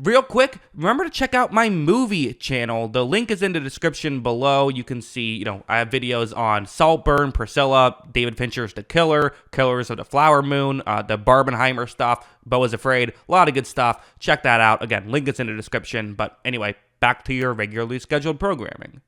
Real quick, remember to check out my movie channel. The link is in the description below. You can see, I have videos on Saltburn, Priscilla, David Fincher's The Killer, Killers of the Flower Moon, the Barbenheimer stuff, Beau is Afraid, a lot of good stuff. Check that out. Again, link is in the description. But anyway, back to your regularly scheduled programming.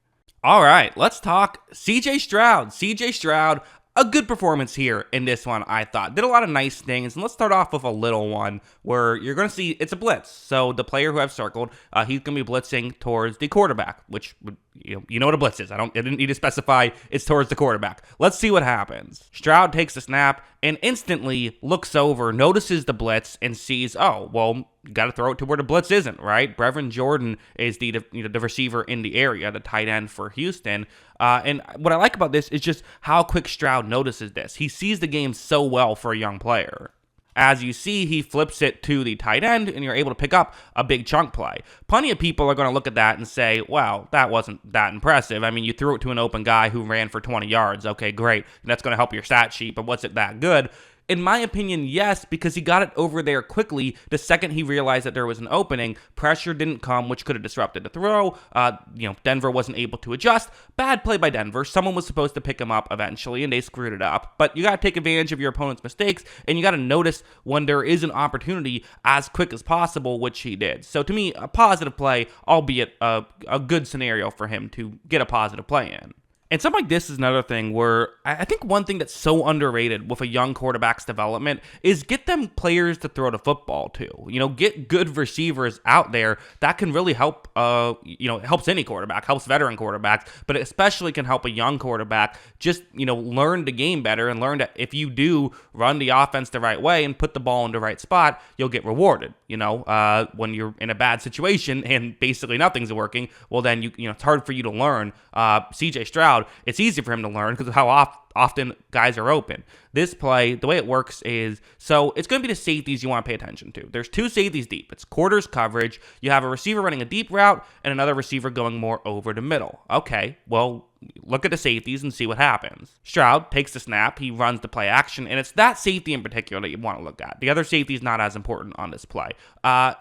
All right, let's talk CJ Stroud. CJ Stroud, a good performance here in this one, I thought. Did a lot of nice things, and let's start off with a little one where you're going to see it's a blitz. So the player who I've circled, he's going to be blitzing towards the quarterback, which, you know what a blitz is. I didn't need to specify it's towards the quarterback. Let's see what happens. Stroud takes the snap and instantly looks over, notices the blitz, and sees, oh, well, you got to throw it to where the blitz isn't, right? Brevin Jordan is the receiver in the area, the tight end for Houston. And what I like about this is just how quick Stroud notices this. He sees the game so well for a young player. As you see, he flips it to the tight end, and you're able to pick up a big chunk play. Plenty of people are going to look at that and say, well, that wasn't that impressive. I mean, you threw it to an open guy who ran for 20 yards. Okay, great. That's going to help your stat sheet, but was it that good? In my opinion, yes, because he got it over there quickly the second he realized that there was an opening. Pressure didn't come, which could have disrupted the throw. Denver wasn't able to adjust. Bad play by Denver. Someone was supposed to pick him up eventually, and they screwed it up. But you got to take advantage of your opponent's mistakes, and you got to notice when there is an opportunity as quick as possible, which he did. So to me, a positive play, albeit a good scenario for him to get a positive play in. And something like this is another thing where I think one thing that's so underrated with a young quarterback's development is get them players to throw the football to. Get good receivers out there. That can really help, it helps any quarterback, helps veteran quarterbacks, but it especially can help a young quarterback just, learn the game better and learn that if you do run the offense the right way and put the ball in the right spot, you'll get rewarded. When you're in a bad situation and basically nothing's working, well, then it's hard for you to learn. CJ Stroud, it's easy for him to learn because of how often guys are open. This play, the way it works is, so it's going to be the safeties you want to pay attention to. There's two safeties deep. It's quarters coverage. You have a receiver running a deep route and another receiver going more over the middle. Okay, well, look at the safeties and see what happens. Stroud takes the snap. He runs the play action, and it's that safety in particular that you want to look at. The other safety is not as important on this play.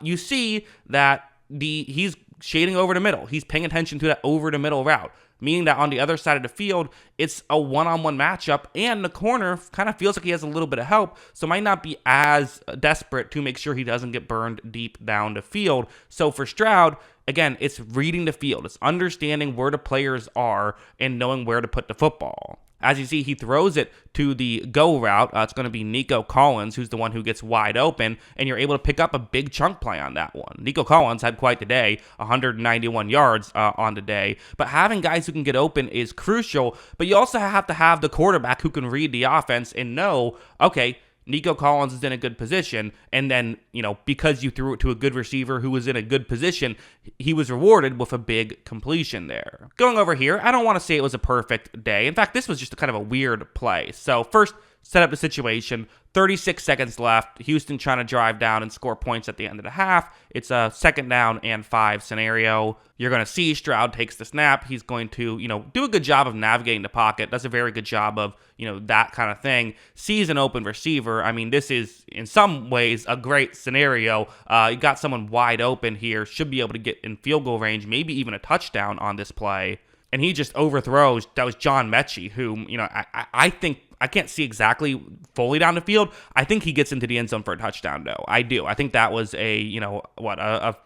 You see that he's shading over the middle. He's paying attention to that over the middle route, meaning that on the other side of the field, it's a one-on-one matchup, and the corner kind of feels like he has a little bit of help, so might not be as desperate to make sure he doesn't get burned deep down the field. So for Stroud, again, it's reading the field. It's understanding where the players are and knowing where to put the football. As you see, he throws it to the go route. It's going to be Nico Collins, who's the one who gets wide open, and you're able to pick up a big chunk play on that one. Nico Collins had quite the day, 191 yards on the day. But having guys who can get open is crucial, but you also have to have the quarterback who can read the offense and know, okay, Nico Collins is in a good position, and then, because you threw it to a good receiver who was in a good position, he was rewarded with a big completion there. Going over here, I don't want to say it was a perfect day. In fact, this was just kind of a weird play. So first, set up the situation. 36 seconds left. Houston trying to drive down and score points at the end of the half. It's a 2nd down and 5 scenario. You're going to see Stroud takes the snap. He's going to, do a good job of navigating the pocket. Does a very good job of, that kind of thing. Sees an open receiver. I mean, this is, in some ways, a great scenario. You got someone wide open here. Should be able to get in field goal range, maybe even a touchdown on this play. And he just overthrows. That was John Mechie, who, I think, I can't see exactly fully down the field. I think he gets into the end zone for a touchdown, though. I do. I think that was a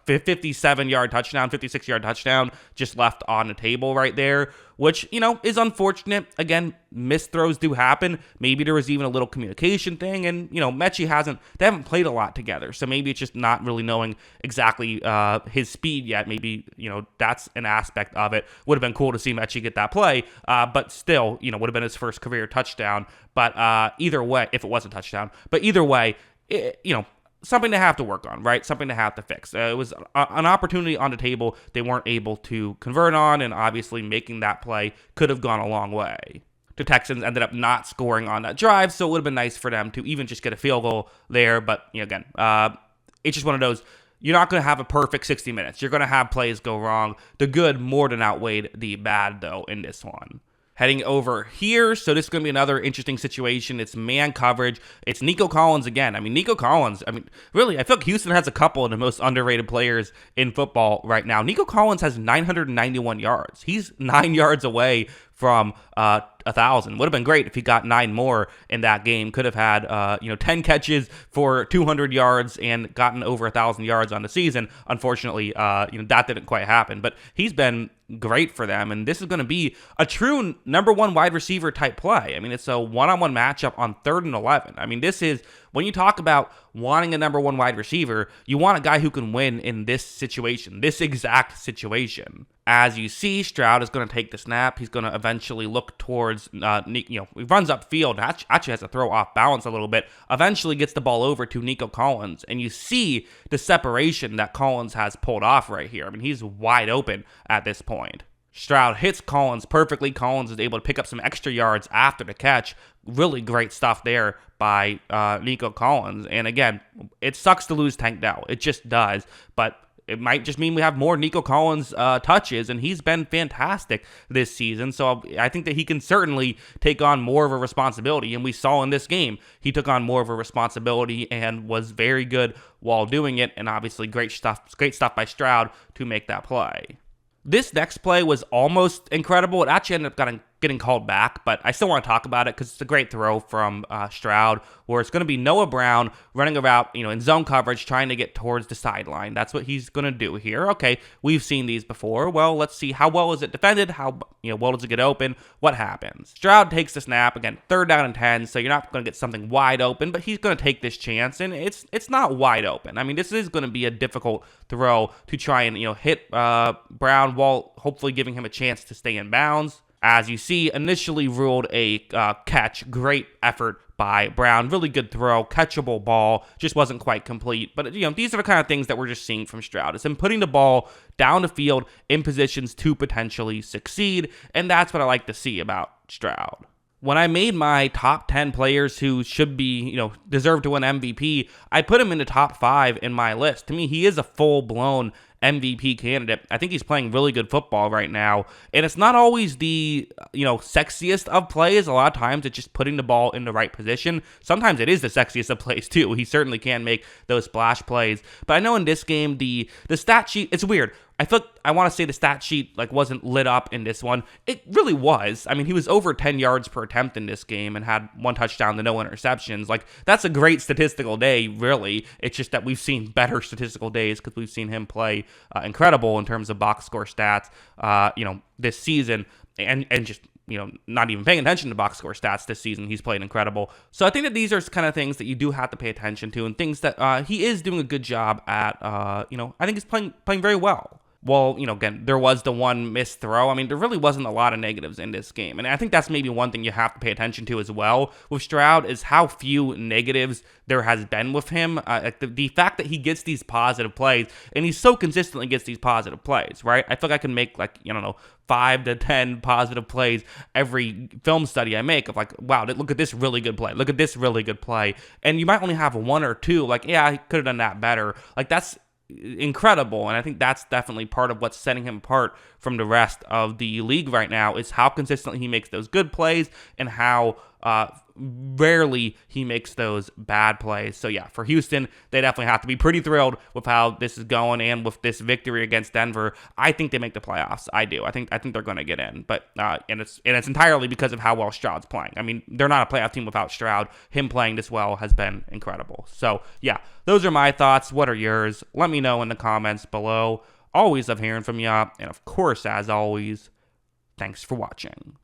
57-yard touchdown, 56-yard touchdown just left on the table right there, which, is unfortunate. Again, missed throws do happen. Maybe there was even a little communication thing, and, Mechie they haven't played a lot together, so maybe it's just not really knowing exactly his speed yet. Maybe, that's an aspect of it. Would have been cool to see Mechie get that play, but still, would have been his first career touchdown. But either way, if it was a touchdown, but either way, something to have to work on, right? Something to have to fix. It was an opportunity on the table they weren't able to convert on, and obviously making that play could have gone a long way. The Texans ended up not scoring on that drive, so it would have been nice for them to even just get a field goal there. But, again, it's just one of those, you're not going to have a perfect 60 minutes. You're going to have plays go wrong. The good more than outweighed the bad, though, in this one. heading over here. So this is going to be another interesting situation. It's man coverage. It's Nico Collins again. I mean, Nico Collins, really, I feel like Houston has a couple of the most underrated players in football right now. Nico Collins has 991 yards. He's 9 yards away from 1,000. Would have been great if he got 9 more in that game. Could have had 10 catches for 200 yards and gotten over 1,000 yards on the season. Unfortunately, that didn't quite happen. But he's been great for them, and this is going to be a true number one wide receiver type play. I mean, it's a one-on-one matchup on 3rd and 11. I mean, this is, when you talk about wanting a number one wide receiver, you want a guy who can win in this situation, this exact situation. As you see, Stroud is going to take the snap. He's going to eventually look towards, he runs upfield, actually has to throw off balance a little bit, eventually gets the ball over to Nico Collins, and you see the separation that Collins has pulled off right here. I mean, he's wide open at this point. Stroud hits Collins perfectly. Collins is able to pick up some extra yards after the catch. Really great stuff there by Nico Collins. And again, it sucks to lose Tank Dell. It just does. But it might just mean we have more Nico Collins touches, and he's been fantastic this season. So I think that he can certainly take on more of a responsibility, and we saw in this game he took on more of a responsibility and was very good while doing it, and obviously great stuff by Stroud to make that play. This next play was almost incredible. It actually ended up getting called back, but I still want to talk about it because it's a great throw from Stroud, where it's going to be Noah Brown running about, in zone coverage, trying to get towards the sideline. That's what he's going to do here. Okay, we've seen these before. Well, let's see, how well is it defended? How well does it get open? What happens? Stroud takes the snap again, 3rd down and 10. So you're not going to get something wide open, but he's going to take this chance, and it's not wide open. I mean, this is going to be a difficult throw to try and hit Brown while hopefully giving him a chance to stay in bounds. As you see, initially ruled a catch. Great effort by Brown. Really good throw. Catchable ball. Just wasn't quite complete. But, these are the kind of things that we're just seeing from Stroud. It's him putting the ball down the field in positions to potentially succeed. And that's what I like to see about Stroud. When I made my top 10 players who should be, deserve to win MVP, I put him in the top 5 in my list. To me, he is a full-blown MVP candidate. I think he's playing really good football right now, and it's not always the sexiest of plays. A lot of times it's just putting the ball in the right position. Sometimes it is the sexiest of plays too. He certainly can make those splash plays, but I know in this game the stat sheet, it's weird. I want to say the stat sheet wasn't lit up in this one. It really was. I mean, he was over 10 yards per attempt in this game and had 1 touchdown to no interceptions. That's a great statistical day, really. It's just that we've seen better statistical days because we've seen him play incredible in terms of box score stats, this season, and just not even paying attention to box score stats this season. He's played incredible. So I think that these are kind of things that you do have to pay attention to, and things that he is doing a good job at. I think he's playing very well. Well, again, there was the one missed throw. I mean, there really wasn't a lot of negatives in this game. And I think that's maybe one thing you have to pay attention to as well with Stroud is how few negatives there has been with him. The fact that he gets these positive plays, and he so consistently gets these positive plays, right? I feel like I can make 5 to 10 positive plays every film study I make of wow, look at this really good play. Look at this really good play. And you might only have 1 or 2, yeah, he could have done that better. That's incredible, and I think that's definitely part of what's setting him apart from the rest of the league right now is how consistently he makes those good plays and how rarely he makes those bad plays. So yeah, for Houston, they definitely have to be pretty thrilled with how this is going and with this victory against Denver. I think they make the playoffs. I do. I think they're going to get in, but and it's entirely because of how well Stroud's playing. I mean, they're not a playoff team without Stroud. Him playing this well has been incredible. So yeah, those are my thoughts. What are yours? Let me know in the comments below. Always love hearing from you, and of course, as always, thanks for watching.